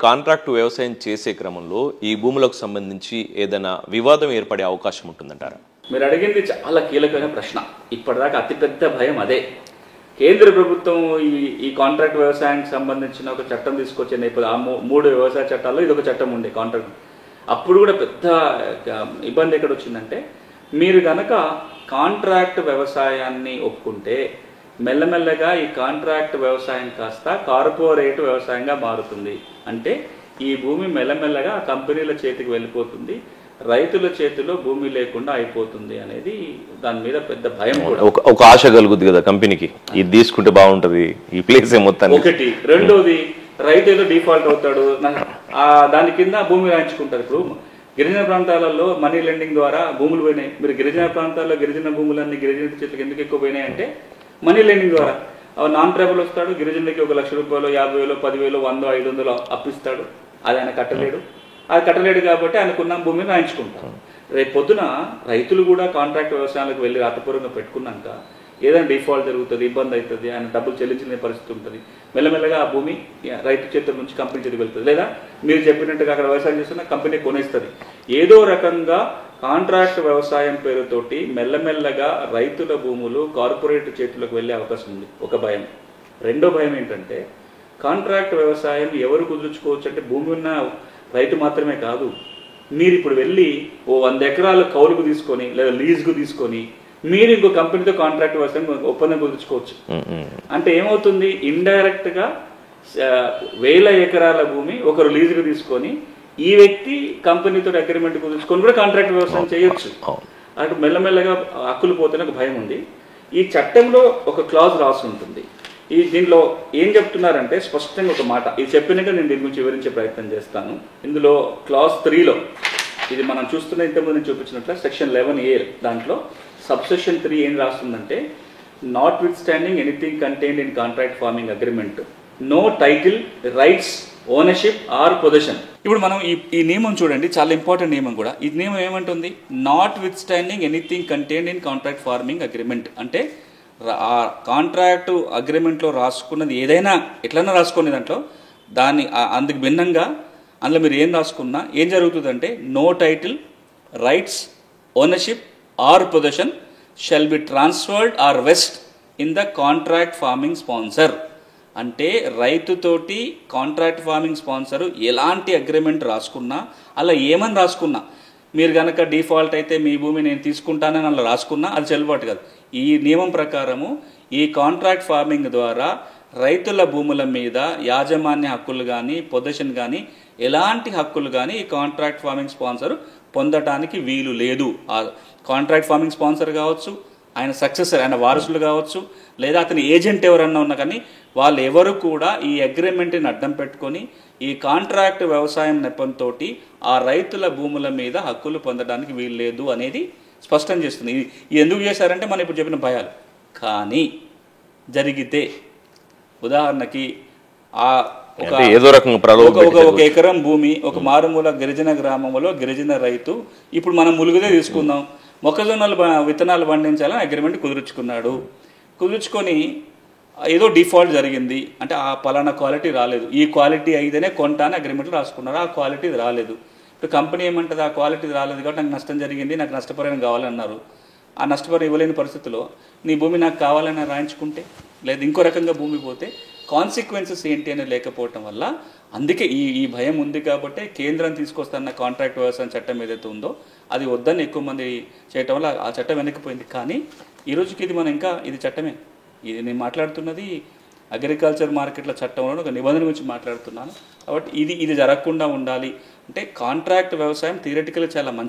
Contract వ్యవసాయం చేసే క్రమంలో ఈ భూములకు సంబంధించి ఏదైనా వివాదం ఏర్పడే అవకాశం ఉంటుందంటారా? మీరు అడిగింది చాలా కీలకమైన ప్రశ్న. ఇప్పటిదాకా అతిపెద్ద భయం అదే. కేంద్ర ప్రభుత్వం ఈ కాంట్రాక్ట్ వ్యవసాయానికి సంబంధించిన ఒక చట్టం తీసుకొచ్చే నేపథ్యం, మూడు వ్యవసాయ చట్టాల్లో ఇదొక చట్టం ఉండే కాంట్రాక్ట్. అప్పుడు కూడా పెద్ద ఇబ్బంది ఎక్కడ వచ్చిందంటే, మీరు కనుక కాంట్రాక్ట్ వ్యవసాయాన్ని ఒప్పుకుంటే మెల్లమెల్లగా ఈ కాంట్రాక్ట్ వ్యవసాయం కాస్త కార్పొరేట్ వ్యవసాయంగా మారుతుంది. అంటే ఈ భూమి మెల్లమెల్లగా కంపెనీల చేతికి వెళ్ళిపోతుంది, రైతుల చేతిలో భూమి లేకుండా అయిపోతుంది అనేది దాని మీద పెద్ద భయం. ఒక ఆశ కలుగుద్ది కదా కంపెనీకి, ఇది తీసుకుంటే బాగుంటది ఈ ప్లేస్ మొత్తం. ఒకటి. రెండోది, రైతు ఏదో డిఫాల్ట్ అవుతాడు, దాని కింద భూమి రాయించుకుంటారు. ఇప్పుడు గిరిజన ప్రాంతాలలో మనీ లెండింగ్ ద్వారా భూములు పోయినాయి. మీరు గిరిజన ప్రాంతాల్లో గిరిజన భూములన్నీ గిరిజన చేతులకు ఎందుకు ఎక్కువ పోయినాయి అంటే మనీ లెండింగ్ ద్వారా. నాన్ ట్రైబల్ వస్తాడు, గిరిజనులకి 1 లక్ష రూపాయలు, 50,000, 10,000, 100, 500 అప్పిస్తాడు. అది ఆయన కట్టలేడు. అది కట్టలేడు కాబట్టి ఆయనకున్న భూమిని రాయించుకుంటారు. రేపు పొద్దున రైతులు కూడా కాంట్రాక్ట్ వ్యవసాయాలకు వెళ్ళి రాతపూర్వకంగా పెట్టుకున్నాక ఏదైనా డిఫాల్ట్ జరుగుతుంది, ఇబ్బంది అవుతుంది, ఆయన డబ్బులు చెల్లించిన పరిస్థితి ఉంటుంది. మెల్లమెల్లగా ఆ భూమి రైతు చేతుల నుంచి కంపెనీ చేతికి వెళ్తుంది. లేదా మీరు చెప్పినట్టుగా అక్కడ వ్యవసాయం చేస్తున్న కంపెనీ కొనేస్తుంది. ఏదో రకంగా కాంట్రాక్ట్ వ్యవసాయం పేరుతోటి మెల్లమెల్లగా రైతుల భూములు కార్పొరేట్ చేతులకు వెళ్ళే అవకాశం ఉంది. ఒక భయం. రెండో భయం ఏంటంటే, కాంట్రాక్ట్ వ్యవసాయం ఎవరు కుదుర్చుకోవచ్చు అంటే భూమి ఉన్న రైతు మాత్రమే కాదు. మీరు ఇప్పుడు వెళ్ళి 100 ఎకరాలు కౌలుకు తీసుకొని లేదా లీజుకు తీసుకొని మీరు ఇంకో కంపెనీతో కాంట్రాక్ట్ వ్యవసాయం ఒప్పందం కుదుర్చుకోవచ్చు. అంటే ఏమవుతుంది, ఇండైరెక్ట్ గా 1000 ఎకరాల భూమి ఒకరు లీజుకు తీసుకొని ఈ వ్యక్తి కంపెనీతో అగ్రిమెంట్ కుదుర్చుకొని కూడా కాంట్రాక్ట్ వ్యవసాయం చేయొచ్చు. అటు మెల్లమెల్లగా హక్కులు పోతున్న ఒక భయం ఉంది. ఈ చట్టంలో ఒక క్లాజ్ రాసి ఉంటుంది. దీంట్లో ఏం చెప్తున్నారంటే స్పష్టంగా ఒక మాట, ఇది చెప్పినాక నేను దీని గురించి వివరించే ప్రయత్నం చేస్తాను. ఇందులో క్లాజ్ 3లో ఇది మనం చూస్తున్న ఇంతకుముందు నేను చూపించినట్లు సెక్షన్ 11A దాంట్లో సబ్సెక్షన్ 3 ఏం రాస్తుందంటే, notwithstanding anything contained in contract farming agreement, no title, rights, ownership or possession. ఇప్పుడు మనం ఈ నియమం చూడండి, చాలా ఇంపార్టెంట్ నియమం కూడా. ఈ నియమం ఏమంటుంది, not with standing anything contained in contract farming agreement. అంటే ఆ కాంట్రాక్టు అగ్రిమెంట్లో రాసుకున్నది ఏదైనా ఎట్లన్నా రాసుకునే దాంట్లో దాన్ని అందుకు భిన్నంగా అందులో మీరు ఏం రాసుకున్నా ఏం జరుగుతుందంటే, no title, rights, ownership or possession shall be transferred or vest in the contract farming sponsor. అంటే రైతుతోటి కాంట్రాక్ట్ ఫార్మింగ్ స్పాన్సర్ ఎలాంటి అగ్రిమెంట్ రాసుకున్నా, అలా ఏమని రాసుకున్నా, మీరు కనుక డిఫాల్ట్ అయితే మీ భూమి నేను తీసుకుంటానని అలా రాసుకున్నా అది చెల్లుబాటు కాదు. ఈ నియమం ప్రకారము ఈ కాంట్రాక్ట్ ఫార్మింగ్ ద్వారా రైతుల భూముల మీద యాజమాన్య హక్కులు కానీ పొజిషన్ కానీ ఎలాంటి హక్కులు కానీ ఈ కాంట్రాక్ట్ ఫార్మింగ్ స్పాన్సర్ పొందటానికి వీలు లేదు. ఆ కాంట్రాక్ట్ ఫార్మింగ్ స్పాన్సర్ కావచ్చు, ఆయన సక్సెసర్, ఆయన వారసులు కావచ్చు, లేదా అతని ఏజెంట్ ఎవరన్నా ఉన్నా కానీ వాళ్ళు ఎవరు కూడా ఈ అగ్రిమెంట్ని అడ్డం పెట్టుకొని ఈ కాంట్రాక్ట్ వ్యవసాయం నెపంతో ఆ రైతుల భూముల మీద హక్కులు పొందడానికి వీలు లేదు అనేది స్పష్టం చేస్తుంది. ఇది ఎందుకు చేశారంటే మనం ఇప్పుడు చెప్పిన భయాలు. కానీ జరిగితే ఉదాహరణకి ఒక ఎకరం భూమి ఒక మారుమూల గిరిజన గ్రామంలో గిరిజన రైతు, ఇప్పుడు మనం ములుగుదే తీసుకుందాం, మొక్కజొన్నలు విత్తనాలు పండించాలని అగ్రిమెంట్ కుదుర్చుకున్నాడు. కుదుర్చుకొని ఏదో డిఫాల్ట్ జరిగింది అంటే ఆ పలానా క్వాలిటీ రాలేదు, ఈ క్వాలిటీ అయితేనే కొంటా అని అగ్రిమెంట్లు రాసుకున్నారు. ఆ క్వాలిటీ రాలేదు. ఇప్పుడు కంపెనీ ఏమంటుంది, ఆ క్వాలిటీ రాలేదు కాబట్టి నాకు నష్టం జరిగింది, నాకు నష్టపరిహారం కావాలన్నారు. ఆ నష్టపరిహారం ఇవ్వలేని పరిస్థితిలో నీ భూమి నాకు కావాలని రాయించుకుంటే, లేదా ఇంకో రకంగా భూమి పోతే కాన్సిక్వెన్సెస్ ఏంటి అనేది లేకపోవటం వల్ల, అందుకే ఈ భయం ఉంది కాబట్టి కేంద్రం తీసుకొస్తున్న కాంట్రాక్ట్ వ్యవసాయం చట్టం ఏదైతే ఉందో అది వద్దని ఎక్కువ మంది చేయటం వల్ల ఆ చట్టం వెనక్కిపోయింది. కానీ ఈరోజుకి ఇది మనం ఇంకా ఇది చట్టమే. ఇది నేను మాట్లాడుతున్నది అగ్రికల్చర్ మార్కెట్ల చట్టంలో ఒక నిబంధన గురించి మాట్లాడుతున్నాను. కాబట్టి ఇది జరగకుండా ఉండాలి అంటే కాంట్రాక్ట్ వ్యవసాయం థియరిటికల్ చాలా మంచి